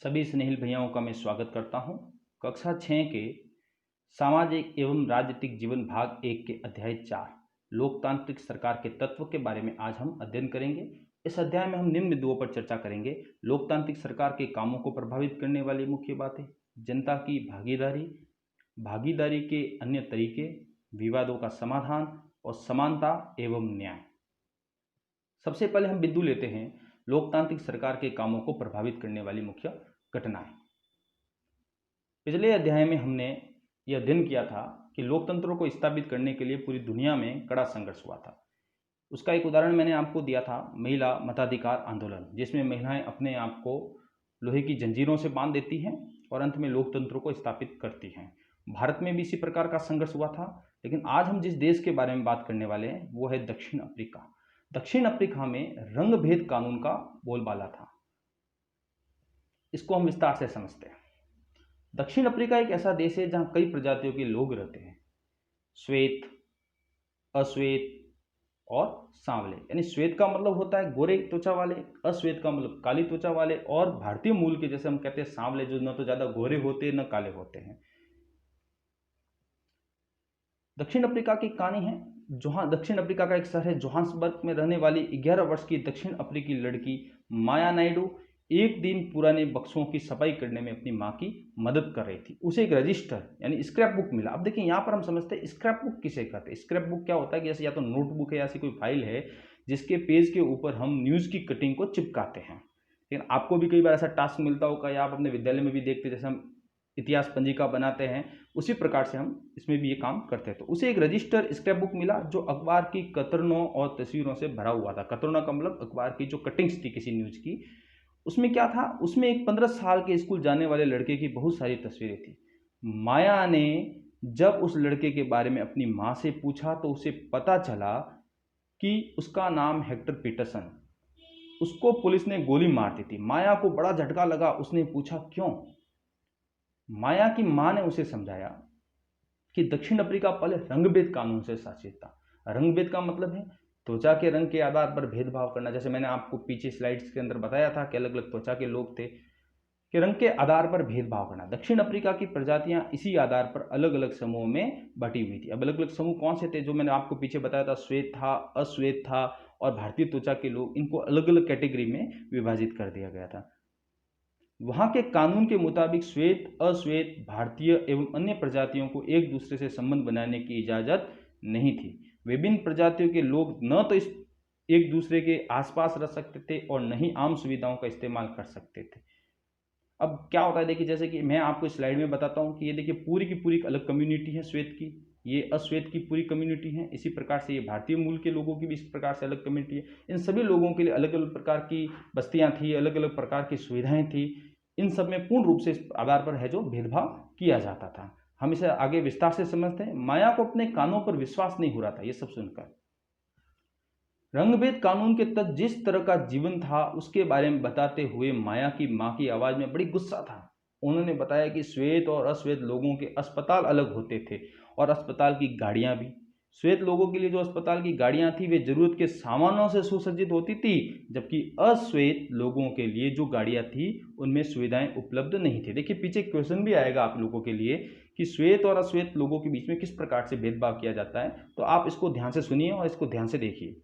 सभी स्नेहिल भैयाओं का मैं स्वागत करता हूं। कक्षा 6 के सामाजिक एवं राजनीतिक जीवन भाग 1 के अध्याय 4 लोकतांत्रिक सरकार के तत्व के बारे में आज हम अध्ययन करेंगे। इस अध्याय में हम निम्न बिंदुओं पर चर्चा करेंगे। लोकतांत्रिक सरकार के कामों को प्रभावित करने वाली मुख्य बातें, जनता की भागीदारी, भागीदारी के अन्य तरीके, विवादों का समाधान और समानता एवं न्याय। सबसे पहले हम बिंदु लेते हैं लोकतांत्रिक सरकार के कामों को प्रभावित करने वाली मुख्य घटनाएं। पिछले अध्याय में हमने यह अध्ययन किया था कि लोकतंत्र को स्थापित करने के लिए पूरी दुनिया में कड़ा संघर्ष हुआ था। उसका एक उदाहरण मैंने आपको दिया था, महिला मताधिकार आंदोलन, जिसमें महिलाएं अपने आप को लोहे की जंजीरों से बांध देती हैं और अंत में लोकतंत्र को स्थापित करती हैं। भारत में भी इसी प्रकार का संघर्ष हुआ था। लेकिन आज हम जिस देश के बारे में बात करने वाले हैं वो है दक्षिण अफ्रीका। दक्षिण अफ्रीका में रंग भेद कानून का बोलबाला था। इसको हम विस्तार से समझते हैं। दक्षिण अफ्रीका एक ऐसा देश है जहां कई प्रजातियों के लोग रहते हैं, श्वेत, अश्वेत और सांवले। यानी श्वेत का मतलब होता है गोरे त्वचा वाले, अश्वेत का मतलब काली त्वचा वाले, और भारतीय मूल के जैसे हम कहते हैं सांवले, जो न तो ज्यादा गोरे होते न काले होते हैं। दक्षिण अफ्रीका की कहानी है, जहां दक्षिण अफ्रीका का एक शहर है जोहान्सबर्ग में रहने वाली 11 वर्ष की दक्षिण अफ्रीकी लड़की माया नायडू एक दिन पुराने बक्सों की सफाई करने में अपनी मां की मदद कर रही थी। उसे एक रजिस्टर यानी स्क्रैप बुक मिला। अब देखिए यहाँ पर हम समझते हैं स्क्रैप बुक किसे कहते हैं। स्क्रैप बुक क्या होता है कि जैसे या तो नोटबुक है या ऐसी कोई फाइल है जिसके पेज के ऊपर हम न्यूज़ की कटिंग को चिपकाते हैं। लेकिन आपको भी कई बार ऐसा टास्क मिलता होगा या आप अपने विद्यालय में भी देखते, जैसे हम इतिहास पंजिका बनाते हैं, उसी प्रकार से हम इसमें भी ये काम करते हैं। तो उसे एक रजिस्टर स्क्रैप बुक मिला जो अखबार की कतरनों और तस्वीरों से भरा हुआ था। कतरनों का मतलब अखबार की जो कटिंग्स थी किसी न्यूज की। उसमें क्या था, उसमें एक 15 साल के स्कूल जाने वाले लड़के की बहुत सारी तस्वीरें थी। माया ने जब उस लड़के के बारे में अपनी माँ से पूछा तो उसे पता चला कि उसका नाम हेक्टर पीटरसन। उसको पुलिस ने गोली मार दी थी। माया को बड़ा झटका लगा। उसने पूछा क्यों। माया की मां ने उसे समझाया कि दक्षिण अफ्रीका पहले रंगभेद कानून से शासित था। रंगभेद का मतलब है त्वचा के रंग के आधार पर भेदभाव करना। जैसे मैंने आपको पीछे स्लाइड्स के अंदर बताया था कि अलग अलग त्वचा के लोग थे, कि रंग के आधार पर भेदभाव करना। दक्षिण अफ्रीका की प्रजातियां इसी आधार पर अलग अलग समूहों में बटी हुई थी। अब अलग अलग समूह कौन से थे, जो मैंने आपको पीछे बताया था, श्वेत था, अश्वेत था और भारतीय त्वचा के लोग, इनको अलग अलग कैटेगरी में विभाजित कर दिया गया था। वहां के कानून के मुताबिक श्वेत, अश्वेत, भारतीय एवं अन्य प्रजातियों को एक दूसरे से संबंध बनाने की इजाजत नहीं थी। विभिन्न प्रजातियों के लोग न तो इस एक दूसरे के आसपास रह सकते थे और न ही आम सुविधाओं का इस्तेमाल कर सकते थे। अब क्या होता है, देखिए जैसे कि मैं आपको स्लाइड में बताता हूँ कि ये देखिए पूरी की पूरी अलग कम्युनिटी है श्वेत की, ये अश्वेत की पूरी कम्युनिटी है। इसी प्रकार से ये भारतीय मूल के लोगों की भी इस प्रकार से अलग कम्युनिटी है। इन सभी लोगों के लिए अलग अलग प्रकार की बस्तियां थी, अलग अलग प्रकार की सुविधाएं थी। इन सब में पूर्ण रूप से इस आधार पर है जो भेदभाव किया जाता था। हम इसे आगे विस्तार से समझते हैं। माया को अपने कानों पर विश्वास नहीं हो रहा था ये सब सुनकर। रंगभेद कानून के तहत जिस तरह का जीवन था उसके बारे में बताते हुए माया की मां की आवाज में बड़ी गुस्सा था। उन्होंने बताया कि श्वेत और अश्वेत लोगों के अस्पताल अलग होते थे और अस्पताल की गाड़ियां भी। श्वेत लोगों के लिए जो अस्पताल की गाड़ियां थी वे जरूरत के सामानों से सुसज्जित होती थी, जबकि अश्वेत लोगों के लिए जो गाड़ियां थी उनमें सुविधाएं उपलब्ध नहीं थी। देखिए पीछे क्वेश्चन भी आएगा आप लोगों के लिए कि श्वेत और अश्वेत लोगों के बीच में किस प्रकार से भेदभाव किया जाता है, तो आप इसको ध्यान से सुनिए और इसको ध्यान से देखिए।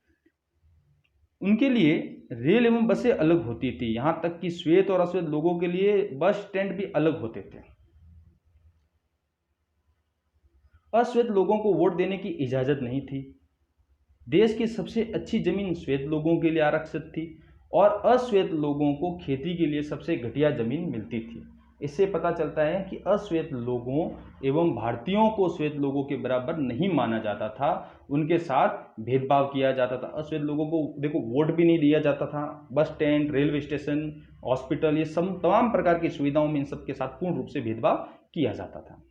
उनके लिए रेल एवं बसें अलग होती थी, यहां तक कि श्वेत और अश्वेत लोगों के लिए बस स्टैंड भी अलग होते थे। अश्वेत लोगों को वोट देने की इजाजत नहीं थी। देश की सबसे अच्छी जमीन श्वेत लोगों के लिए आरक्षित थी और अश्वेत लोगों को खेती के लिए सबसे घटिया जमीन मिलती थी। इससे पता चलता है कि अश्वेत लोगों एवं भारतीयों को श्वेत लोगों के बराबर नहीं माना जाता था, उनके साथ भेदभाव किया जाता था। अश्वेत लोगों को देखो वोट भी नहीं दिया जाता था। Bus stand, railway station, hospital, ये सब तमाम प्रकार की सुविधाओं में इन सब के साथ पूर्ण रूप से भेदभाव किया जाता था।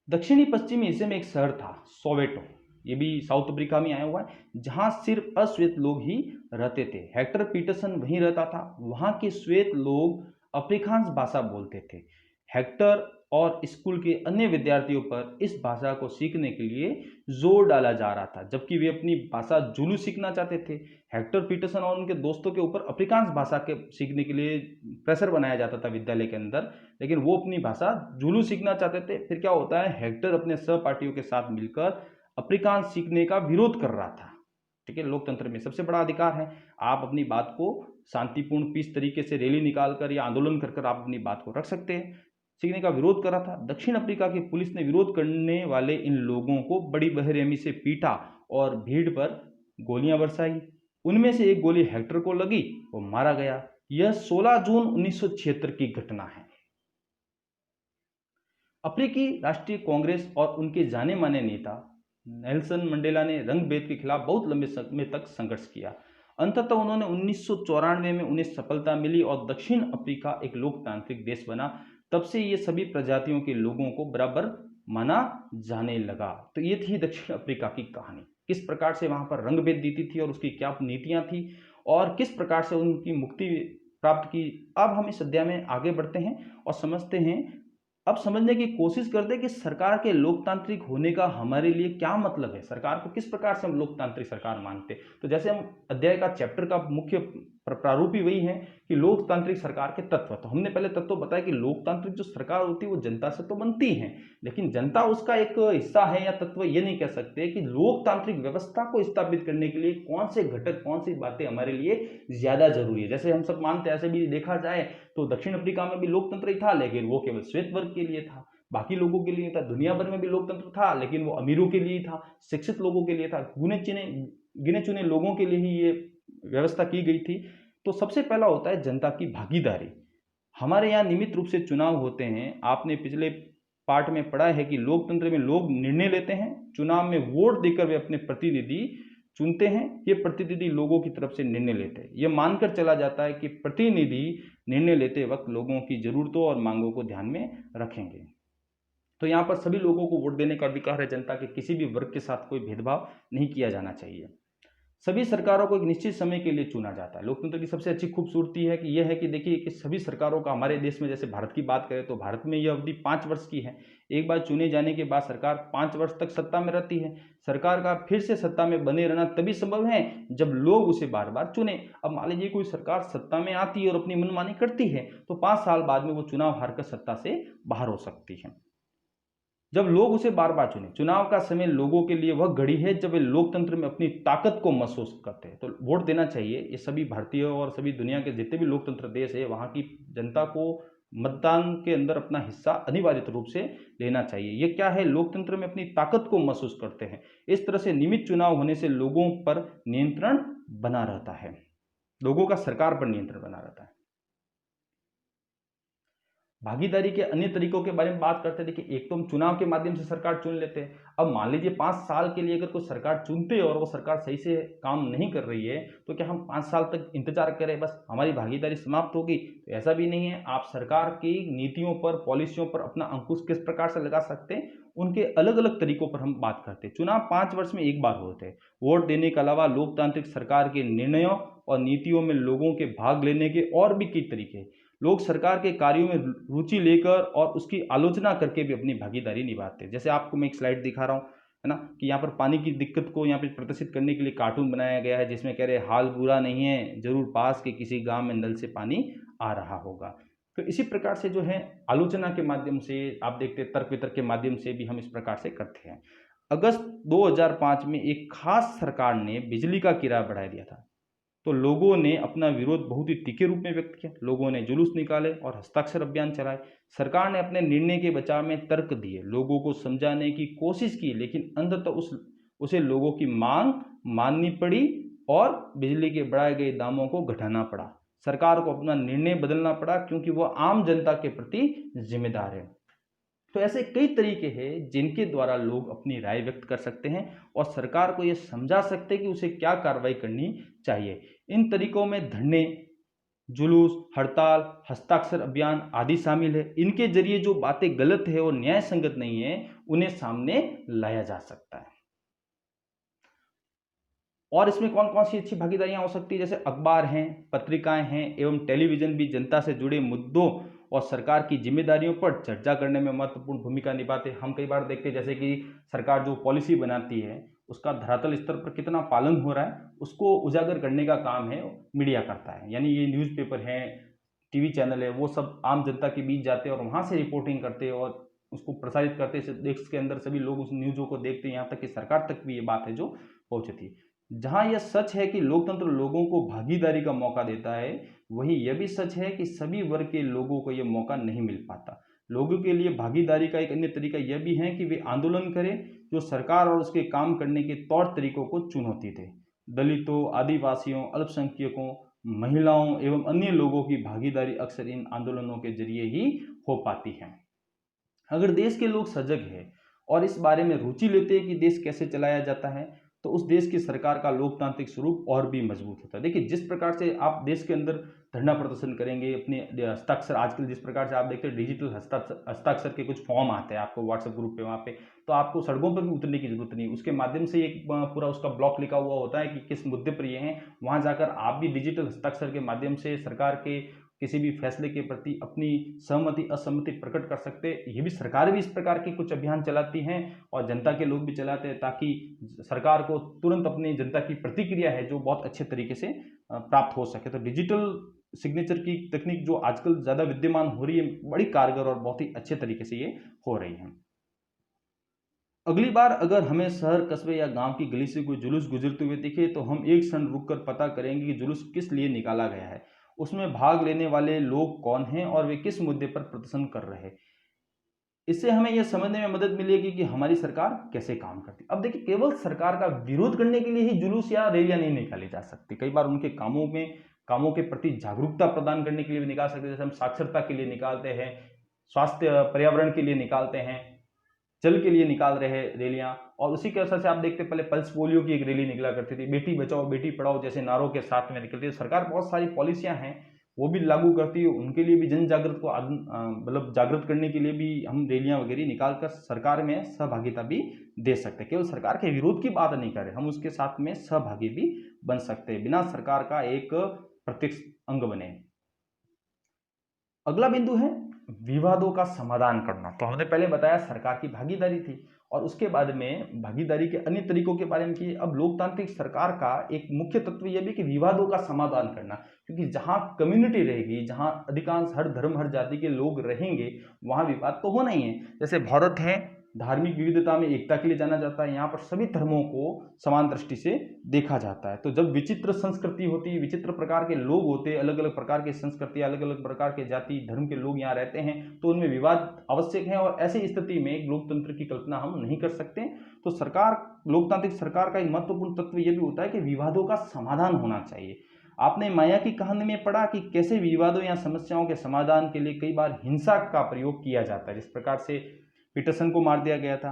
दक्षिणी पश्चिमी हिस्से में एक शहर था सोवेटो, ये भी साउथ अफ्रीका में आया हुआ है, जहां सिर्फ अश्वेत लोग ही रहते थे। हेक्टर पीटरसन वहीं रहता था। वहां के श्वेत लोग अफ्रीकांस भाषा बोलते थे। हेक्टर और स्कूल के अन्य विद्यार्थियों पर इस भाषा को सीखने के लिए जोर डाला जा रहा था, जबकि वे अपनी भाषा जुलू सीखना चाहते थे। हेक्टर पीटरसन और उनके दोस्तों के ऊपर अफ्रीकांस भाषा के सीखने के लिए प्रेशर बनाया जाता था विद्यालय के अंदर, लेकिन वो अपनी भाषा जुलू सीखना चाहते थे। फिर क्या होता है, हेक्टर अपने सहपाठियों के साथ मिलकर अफ्रीकांस सीखने का विरोध कर रहा था। ठीक है, लोकतंत्र में सबसे बड़ा अधिकार है, आप अपनी बात को शांतिपूर्ण पीस तरीके से रैली निकालकर या आंदोलन कर आप अपनी बात को रख सकते हैं। सीखने का विरोध कर रहा था। दक्षिण अफ्रीका की पुलिस ने विरोध करने वाले इन लोगों को बड़ी बेरहमी से पीटा और भीड़ पर गोलियां बरसाई। उनमें से एक गोली हेक्टर को लगी, वो मारा गया। यह 16 जून 1976 की घटना है। अफ्रीकी राष्ट्रीय कांग्रेस और उनके जाने माने नेता नेल्सन मंडेला ने रंगभेद के खिलाफ बहुत लंबे समय तक संघर्ष किया। अंततः उन्होंने 1994 में उन्हें सफलता मिली और दक्षिण अफ्रीका एक लोकतांत्रिक देश बना। तब से ये सभी प्रजातियों के लोगों को बराबर माना जाने लगा। तो ये थी दक्षिण अफ्रीका की कहानी, किस प्रकार से वहां पर रंगभेद दी थी और उसकी क्या नीतियां थी और किस प्रकार से उनकी मुक्ति प्राप्त की। अब हम इस अध्याय में आगे बढ़ते हैं और समझते हैं, अब समझने की कोशिश करते हैं कि सरकार के लोकतांत्रिक होने का हमारे लिए क्या मतलब है, सरकार को किस प्रकार से हम लोकतांत्रिक सरकार मानते हैं। तो जैसे हम अध्याय का चैप्टर का मुख्य प्रारूप ही वही है कि लोकतांत्रिक सरकार के तत्व। तो हमने पहले तत्व बताया कि लोकतांत्रिक जो सरकार होती है वो जनता से तो बनती है, लेकिन जनता उसका एक हिस्सा है या तत्व। ये नहीं कह सकते कि लोकतांत्रिक व्यवस्था को स्थापित करने के लिए कौन से घटक, कौन सी बातें हमारे लिए ज्यादा जरूरी है। जैसे हम सब मानते हैं, ऐसे भी देखा जाए तो दक्षिण अफ्रीका में भी लोकतंत्र ही था, लेकिन वो केवल श्वेत वर्ग के लिए था, बाकी लोगों के लिए था। दुनिया भर में भी लोकतंत्र था, लेकिन वो अमीरों के लिए था, शिक्षित लोगों के लिए था, गिने चुने लोगों के लिए ही ये व्यवस्था की गई थी। तो सबसे पहला होता है जनता की भागीदारी। हमारे यहाँ नियमित रूप से चुनाव होते हैं। आपने पिछले पार्ट में पढ़ा है कि लोकतंत्र में लोग निर्णय लेते हैं, चुनाव में वोट देकर वे अपने प्रतिनिधि चुनते हैं। ये प्रतिनिधि लोगों की तरफ से निर्णय लेते हैं। ये मानकर चला जाता है कि प्रतिनिधि निर्णय लेते वक्त लोगों की जरूरतों और मांगों को ध्यान में रखेंगे। तो यहाँ पर सभी लोगों को वोट देने का अधिकार है जनता के, किसी भी वर्ग के साथ कोई भेदभाव नहीं किया जाना चाहिए। सभी सरकारों को एक निश्चित समय के लिए चुना जाता है। लोकतंत्र की सबसे अच्छी खूबसूरती है कि यह है कि देखिए कि सभी सरकारों का, हमारे देश में जैसे भारत की बात करें तो भारत में यह अवधि 5 वर्ष की है। एक बार चुने जाने के बाद सरकार 5 वर्ष तक सत्ता में रहती है। सरकार का फिर से सत्ता में बने रहना तभी संभव है जब लोग उसे बार बार चुने। अब मान लीजिए कोई सरकार सत्ता में आती है और अपनी मनमानी करती है तो 5 साल बाद में वो चुनाव हारकर सत्ता से बाहर हो सकती है, जब लोग उसे बार बार चुने। चुनाव का समय लोगों के लिए वह घड़ी है जब वे लोकतंत्र में अपनी ताकत को महसूस करते हैं। तो वोट देना चाहिए। ये सभी भारतीय और सभी दुनिया के जितने भी लोकतंत्र देश है, वहाँ की जनता को मतदान के अंदर अपना हिस्सा अनिवार्य रूप से लेना चाहिए। ये क्या है, लोकतंत्र में अपनी ताकत को महसूस करते हैं। इस तरह से नियमित चुनाव होने से लोगों पर नियंत्रण बना रहता है, लोगों का सरकार पर नियंत्रण बना रहता है। भागीदारी के अन्य तरीकों के बारे में बात करते हैं। देखिए, एक तो हम चुनाव के माध्यम से सरकार चुन लेते हैं। अब मान लीजिए 5 साल के लिए अगर कोई सरकार चुनते हैं और वो सरकार सही से काम नहीं कर रही है, तो क्या हम 5 साल तक इंतजार करें बस हमारी भागीदारी समाप्त होगी? तो ऐसा भी नहीं है। आप सरकार की नीतियों पर, पॉलिसियों पर अपना अंकुश किस प्रकार से लगा सकते हैं, उनके अलग अलग तरीकों पर हम बात करते हैं। चुनाव 5 वर्ष में एक बार होते हैं। वोट देने के अलावा लोकतांत्रिक सरकार के निर्णयों और नीतियों में लोगों के भाग लेने के और भी कई तरीके हैं। लोग सरकार के कार्यों में रुचि लेकर और उसकी आलोचना करके भी अपनी भागीदारी निभाते हैं। जैसे आपको मैं एक स्लाइड दिखा रहा हूँ, है ना, कि यहाँ पर पानी की दिक्कत को यहाँ पे प्रदर्शित करने के लिए कार्टून बनाया गया है, जिसमें कह रहे हाल बुरा नहीं है, जरूर पास के किसी गांव में नल से पानी आ रहा होगा। तो इसी प्रकार से जो है आलोचना के माध्यम से, आप देखते हैं तर्क वितर्क के माध्यम से भी हम इस प्रकार से करते हैं। अगस्त 2005 में एक खास सरकार ने बिजली का किराया बढ़ा दिया था, तो लोगों ने अपना विरोध बहुत ही तीखे रूप में व्यक्त किया। लोगों ने जुलूस निकाले और हस्ताक्षर अभियान चलाए। सरकार ने अपने निर्णय के बचाव में तर्क दिए, लोगों को समझाने की कोशिश की, लेकिन अंततः उसे लोगों की मांग माननी पड़ी और बिजली के बढ़ाए गए दामों को घटाना पड़ा। सरकार को अपना निर्णय बदलना पड़ा क्योंकि वह आम जनता के प्रति जिम्मेदार है। तो ऐसे कई तरीके हैं जिनके द्वारा लोग अपनी राय व्यक्त कर सकते हैं और सरकार को यह समझा सकते हैं कि उसे क्या कार्रवाई करनी चाहिए। इन तरीकों में धरने, जुलूस, हड़ताल, हस्ताक्षर अभियान आदि शामिल है। इनके जरिए जो बातें गलत है और न्याय संगत नहीं है, उन्हें सामने लाया जा सकता है। और इसमें कौन कौन सी अच्छी भागीदारियां हो सकती है, जैसे अखबार हैं, पत्रिकाएं हैं एवं टेलीविजन भी जनता से जुड़े मुद्दों और सरकार की जिम्मेदारियों पर चर्चा करने में महत्वपूर्ण भूमिका निभाते हैं। हम कई बार देखते हैं जैसे कि सरकार जो पॉलिसी बनाती है उसका धरातल स्तर पर कितना पालन हो रहा है उसको उजागर करने का काम है मीडिया करता है। यानी ये न्यूज़पेपर हैं, टीवी चैनल है, वो सब आम जनता के बीच जाते हैं और वहाँ से रिपोर्टिंग करते हैं और उसको प्रसारित करते हैं। देश के अंदर सभी लोग उस न्यूज़ों को देखते हैं, यहाँ तक कि सरकार तक भी ये बात है जो पहुँचती है। जहाँ यह सच है कि लोकतंत्र लोगों को भागीदारी का मौका देता है, वहीं यह भी सच है कि सभी वर्ग के लोगों को यह मौका नहीं मिल पाता। लोगों के लिए भागीदारी का एक अन्य तरीका यह भी है कि वे आंदोलन करें जो सरकार और उसके काम करने के तौर तरीकों को चुनौती दे। दलितों, आदिवासियों, अल्पसंख्यकों, महिलाओं एवं अन्य लोगों की भागीदारी अक्सर इन आंदोलनों के जरिए ही हो पाती है। अगर देश के लोग सजग हैं और इस बारे में रुचि लेते हैं कि देश कैसे चलाया जाता है, तो उस देश की सरकार का लोकतांत्रिक स्वरूप और भी मजबूत होता है। देखिए, जिस प्रकार से आप देश के अंदर धरना प्रदर्शन करेंगे, अपने हस्ताक्षर, आजकल जिस प्रकार से आप देखते हैं डिजिटल हस्ताक्षर के कुछ फॉर्म आते हैं आपको व्हाट्सएप ग्रुप पे, वहाँ पे तो आपको सड़कों पर भी उतरने की जरूरत नहीं, उसके माध्यम से एक पूरा उसका ब्लॉक लिखा हुआ होता है कि किस मुद्दे पर ये हैं। वहाँ जाकर आप भी डिजिटल हस्ताक्षर के माध्यम से सरकार के किसी भी फैसले के प्रति अपनी सहमति असहमति प्रकट कर सकते हैं। ये भी सरकार भी इस प्रकार के कुछ अभियान चलाती हैं और जनता के लोग भी चलाते हैं ताकि सरकार को तुरंत अपनी जनता की प्रतिक्रिया है जो बहुत अच्छे तरीके से प्राप्त हो सके। तो डिजिटल सिग्नेचर की तकनीक जो आजकल ज़्यादा विद्यमान हो रही है, बड़ी कारगर और बहुत ही अच्छे तरीके से ये हो रही है। अगली बार अगर हमें शहर, कस्बे या गांव की गली से कोई जुलूस गुजरते हुए दिखे तो हम एक क्षण रुककर पता करेंगे कि जुलूस किस लिए निकाला गया है, उसमें भाग लेने वाले लोग कौन हैं और वे किस मुद्दे पर प्रदर्शन कर रहे हैं। इससे हमें यह समझने में मदद मिलेगी कि हमारी सरकार कैसे काम करती है। अब देखिए, केवल सरकार का विरोध करने के लिए ही जुलूस या रैलियां नहीं निकाली जा सकती। कई बार उनके कामों के प्रति जागरूकता प्रदान करने के लिए भी निकाल सकते हैं। जैसे हम साक्षरता के लिए निकालते हैं, स्वास्थ्य पर्यावरण के लिए निकालते हैं, जल के लिए निकाल रहे हैं रैलियां। और उसी के असर से आप देखते पहले पल्स पोलियो की एक रैली निकला करती थी, बेटी बचाओ बेटी पढ़ाओ जैसे नारों के साथ में निकलती है। सरकार बहुत सारी पॉलिसियां हैं वो भी लागू करती है, उनके लिए भी जन जागृत को मतलब जागृत करने के लिए भी हम रैलियां वगैरह निकालकर सरकार में सहभागिता भी दे सकते हैं। केवल सरकार के विरोध की बात नहीं करें, हम उसके साथ में सहभागी भी बन सकते हैं, बिना सरकार का एक प्रत्यक्ष अंग बने। अगला बिंदु है विवादों का समाधान करना। तो हमने पहले बताया सरकार की भागीदारी थी और उसके बाद में भागीदारी के अन्य तरीकों के बारे में किए। अब लोकतांत्रिक सरकार का एक मुख्य तत्व यह भी कि विवादों का समाधान करना, क्योंकि जहां कम्युनिटी रहेगी, जहां अधिकांश हर धर्म हर जाति के लोग रहेंगे, वहां विवाद तो होना ही है। जैसे भारत है, धार्मिक विविधता में एकता के लिए जाना जाता है, यहाँ पर सभी धर्मों को समान दृष्टि से देखा जाता है। तो जब विचित्र संस्कृति होती है, विचित्र प्रकार के लोग होते हैं, अलग अलग प्रकार की संस्कृति, अलग अलग प्रकार के जाति धर्म के लोग यहाँ रहते हैं, तो उनमें विवाद आवश्यक है और ऐसी स्थिति में एक लोकतंत्र की कल्पना हम नहीं कर सकते। तो लोकतांत्रिक सरकार का एक महत्वपूर्ण तत्व यह भी होता है कि विवादों का समाधान होना चाहिए। आपने माया की कहानी में पढ़ा कि कैसे विवादों या समस्याओं के समाधान के लिए कई बार हिंसा का प्रयोग किया जाता है, जिस प्रकार से पीटरसन को मार दिया गया था।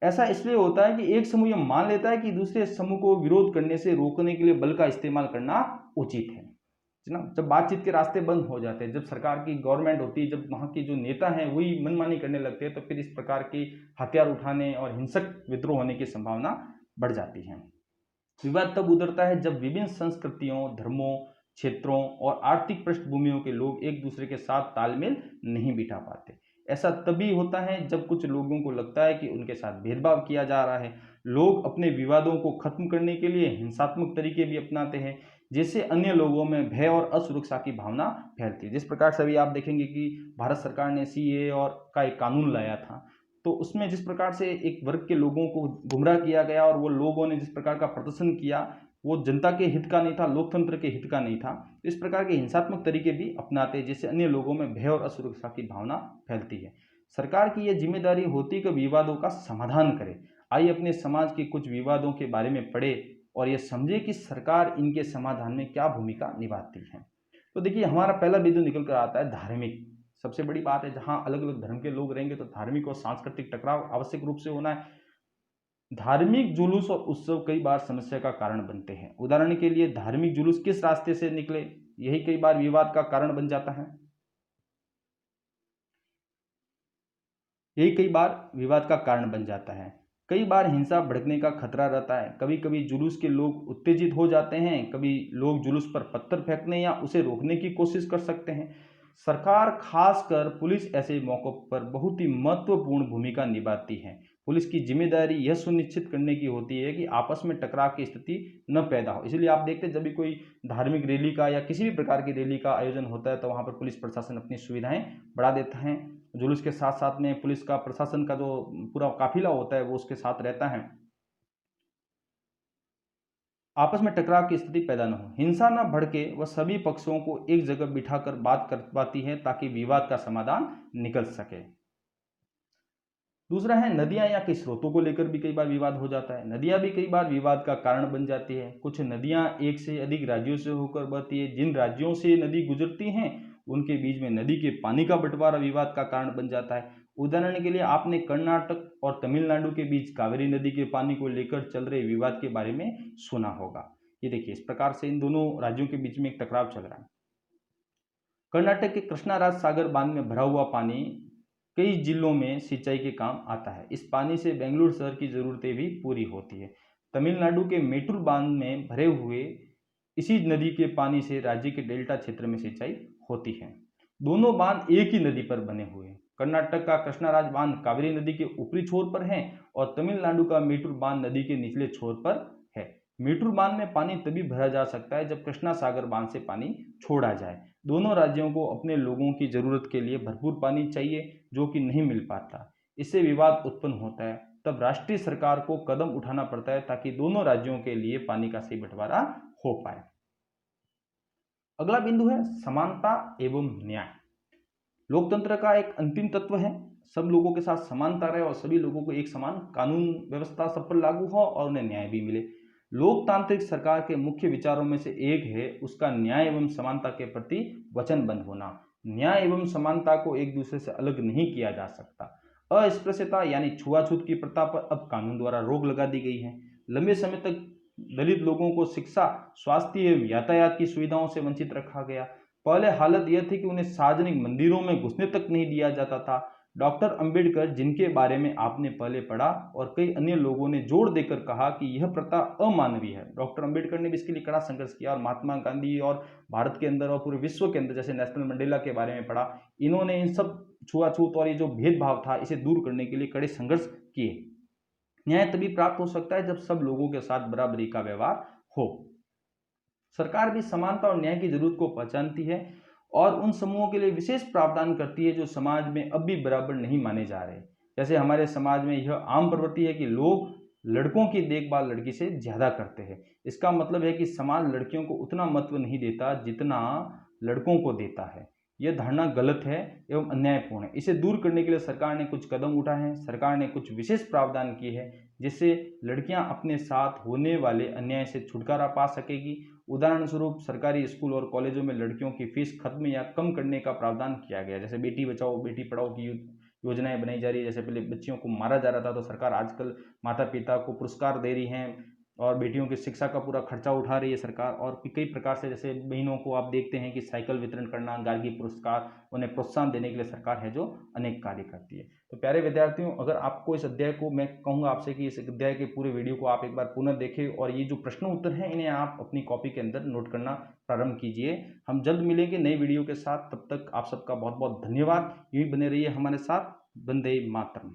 ऐसा इसलिए होता है कि एक समूह यह मान लेता है कि दूसरे समूह को विरोध करने से रोकने के लिए बल का इस्तेमाल करना उचित है ना। जब बातचीत के रास्ते बंद हो जाते हैं, जब सरकार की गवर्नमेंट होती है, जब वहाँ के जो नेता हैं वही मनमानी करने लगते हैं, तो फिर इस प्रकार के हथियार उठाने और हिंसक विद्रोह होने की संभावना बढ़ जाती है। विवाद तब उतरता है जब विभिन्न संस्कृतियों, धर्मों, क्षेत्रों और आर्थिक पृष्ठभूमियों के लोग एक दूसरे के साथ तालमेल नहीं बिठा पाते। ऐसा तभी होता है जब कुछ लोगों को लगता है कि उनके साथ भेदभाव किया जा रहा है। लोग अपने विवादों को खत्म करने के लिए हिंसात्मक तरीके भी अपनाते हैं, जिससे अन्य लोगों में भय और असुरक्षा की भावना फैलती है। जिस प्रकार से अभी आप देखेंगे कि भारत सरकार ने सीएए और का एक कानून लाया था, तो उसमें जिस प्रकार से एक वर्ग के लोगों को गुमराह किया गया और वो लोगों ने जिस प्रकार का प्रदर्शन किया, वो जनता के हित का नहीं था, लोकतंत्र के हित का नहीं था। इस प्रकार के हिंसात्मक तरीके भी अपनाते हैं, जिससे अन्य लोगों में भय और असुरक्षा की भावना फैलती है। सरकार की यह जिम्मेदारी होती है कि विवादों का समाधान करे। आइए अपने समाज के कुछ विवादों के बारे में पढ़े और यह समझे कि सरकार इनके समाधान में क्या भूमिका निभाती है। तो देखिए, हमारा पहला बिंदु निकल कर आता है धार्मिक। सबसे बड़ी बात है, जहाँ अलग अलग धर्म के लोग रहेंगे तो धार्मिक और सांस्कृतिक टकराव आवश्यक रूप से होना है। धार्मिक जुलूस और उत्सव कई बार समस्या का कारण बनते हैं। उदाहरण के लिए, धार्मिक जुलूस किस रास्ते से निकले, यही कई बार विवाद का कारण बन जाता है। यही कई बार विवाद का कारण बन जाता है। कई बार हिंसा भड़कने का खतरा रहता है। कभी कभी जुलूस के लोग उत्तेजित हो जाते हैं, कभी लोग जुलूस पर पत्थर फेंकने या उसे रोकने की कोशिश कर सकते हैं। सरकार खासकर पुलिस ऐसे मौकों पर बहुत ही महत्वपूर्ण भूमिका निभाती है। पुलिस की जिम्मेदारी यह सुनिश्चित करने की होती है कि आपस में टकराव की स्थिति न पैदा हो। इसलिए आप देखते हैं जब भी कोई धार्मिक रैली का या किसी भी प्रकार की रैली का आयोजन होता है तो वहाँ पर पुलिस प्रशासन अपनी सुविधाएं बढ़ा देता है। जुलूस के साथ साथ में पुलिस का प्रशासन का जो पूरा काफिला होता है वो उसके साथ रहता है। आपस में टकराव की स्थिति पैदा न हो, हिंसा न भड़के, वह सभी पक्षों को एक जगह बिठाकर बात कर पाती है ताकि विवाद का समाधान निकल सके। दूसरा है नदियां या के स्रोतों को लेकर भी कई बार विवाद हो जाता है। नदियां भी कई बार विवाद का कारण बन जाती है। कुछ नदियां एक से अधिक राज्यों से होकर बहती है। जिन राज्यों से नदी गुजरती हैं उनके बीच में नदी के पानी का बंटवारा विवाद का कारण बन जाता है। उदाहरण के लिए आपने कर्नाटक और तमिलनाडु के बीच कावेरी नदी के पानी को लेकर चल रहे विवाद के बारे में सुना होगा। ये देखिए, इस प्रकार से इन दोनों राज्यों के बीच में एक टकराव चल रहा है। कर्नाटक के कृष्णाराज सागर बांध में भरा हुआ पानी कई जिलों में सिंचाई के काम आता है। इस पानी से बेंगलुरु शहर की जरूरतें भी पूरी होती है। तमिलनाडु के मेटूर बांध में भरे हुए इसी नदी के पानी से राज्य के डेल्टा क्षेत्र में सिंचाई होती है। दोनों बांध एक ही नदी पर बने हुए हैं। कर्नाटक का कृष्णाराज बांध कावेरी नदी के ऊपरी छोर पर है और तमिलनाडु का मेटूर बांध नदी के निचले छोर पर है। मेटूर बांध में पानी तभी भरा जा सकता है जब कृष्णा सागर बांध से पानी छोड़ा जाए। दोनों राज्यों को अपने लोगों की जरूरत के लिए भरपूर पानी चाहिए जो कि नहीं मिल पाता। इससे विवाद उत्पन्न होता है। तब राष्ट्रीय सरकार को कदम उठाना पड़ता है ताकि दोनों राज्यों के लिए पानी का सही बंटवारा हो पाए। अगला बिंदु है समानता एवं न्याय। लोकतंत्र का एक अंतिम तत्व है सब लोगों के साथ समानता रहे और सभी लोगों को एक समान कानून व्यवस्था सब पर लागू हो और उन्हें न्याय भी मिले। लोकतांत्रिक सरकार के मुख्य विचारों में से एक है उसका न्याय एवं समानता के प्रति वचनबद्ध होना। न्याय एवं समानता को एक दूसरे से अलग नहीं किया जा सकता। अस्पृश्यता यानी छुआछूत की प्रथा पर अब कानून द्वारा रोक लगा दी गई है। लंबे समय तक दलित लोगों को शिक्षा, स्वास्थ्य एवं यातायात की सुविधाओं से वंचित रखा गया। पहले हालत यह थी कि उन्हें सार्वजनिक मंदिरों में घुसने तक नहीं दिया जाता था। डॉक्टर अंबेडकर, जिनके बारे में आपने पहले पढ़ा, और कई अन्य लोगों ने जोर देकर कहा कि यह प्रथा अमानवीय है। डॉक्टर अंबेडकर ने भी इसके लिए कड़ा संघर्ष किया और महात्मा गांधी और भारत के अंदर और पूरे विश्व के अंदर जैसे नेल्सन मंडेला के बारे में पढ़ा, इन्होंने इन सब छुआछूत और ये जो भेदभाव था इसे दूर करने के लिए कड़े संघर्ष किए। न्याय तभी प्राप्त हो सकता है जब सब लोगों के साथ बराबरी का व्यवहार हो। सरकार भी समानता और न्याय की जरूरत को पहचानती है और उन समूहों के लिए विशेष प्रावधान करती है जो समाज में अब भी बराबर नहीं माने जा रहे। जैसे हमारे समाज में यह आम प्रवृत्ति है कि लोग लड़कों की देखभाल लड़की से ज्यादा करते हैं। इसका मतलब है कि समाज लड़कियों को उतना महत्व नहीं देता जितना लड़कों को देता है। यह धारणा गलत है एवं अन्यायपूर्ण है। इसे दूर करने के लिए सरकार ने कुछ कदम उठाए हैं। सरकार ने कुछ विशेष प्रावधान किए हैं जिससे लड़कियां अपने साथ होने वाले अन्याय से छुटकारा पा सकेगी। उदाहरण स्वरूप सरकारी स्कूल और कॉलेजों में लड़कियों की फीस खत्म या कम करने का प्रावधान किया गया। जैसे बेटी बचाओ बेटी पढ़ाओ की योजनाएं बनाई जा रही है। जैसे पहले बच्चियों को मारा जा रहा था तो सरकार आजकल माता पिता को पुरस्कार दे रही हैं और बेटियों की शिक्षा का पूरा खर्चा उठा रही है सरकार। और कई प्रकार से जैसे बहनों को आप देखते हैं कि साइकिल वितरण करना, गार्गी पुरस्कार, उन्हें प्रोत्साहन देने के लिए सरकार है जो अनेक कार्य करती है। तो प्यारे विद्यार्थियों, अगर आपको इस अध्याय को, मैं कहूँगा आपसे कि इस अध्याय के पूरे वीडियो को आप एक बार पुनः देखें और ये जो प्रश्न उत्तर हैं इन्हें आप अपनी कॉपी के अंदर नोट करना प्रारंभ कीजिए। हम जल्द मिलेंगे नई वीडियो के साथ। तब तक आप सबका बहुत बहुत धन्यवाद। यूं ही बने रहिए हमारे साथ। वंदे मातरम।